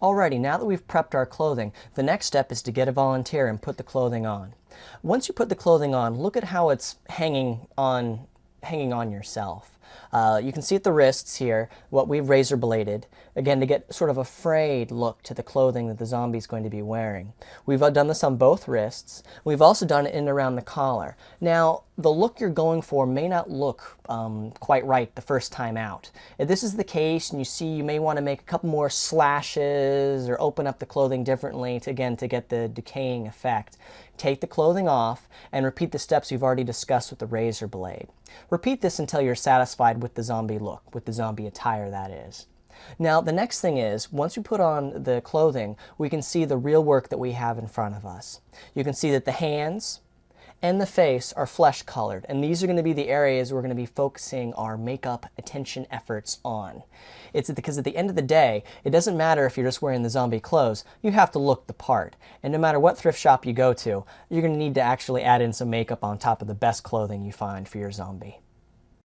Alrighty, now that we've prepped our clothing, the next step is to get a volunteer and put the clothing on. Once you put the clothing on, look at how it's hanging on yourself. You can see at the wrists here what we've razor bladed, again to get sort of a frayed look to the clothing that the zombie is going to be wearing. We've done this on both wrists. We've also done it in and around the collar. Now, the look you're going for may not look quite right the first time out. If this is the case and you see you may want to make a couple more slashes or open up the clothing differently to get the decaying effect, take the clothing off and repeat the steps you've already discussed with the razor blade. Repeat this until you're satisfied with the zombie look, with the zombie attire that is. Now the next thing is, once we put on the clothing, we can see the real work that we have in front of us. You can see that the hands and the face are flesh colored, and these are going to be the areas we're going to be focusing our makeup attention efforts on. It's because at the end of the day, it doesn't matter if you're just wearing the zombie clothes, you have to look the part. And no matter what thrift shop you go to, you're going to need to actually add in some makeup on top of the best clothing you find for your zombie.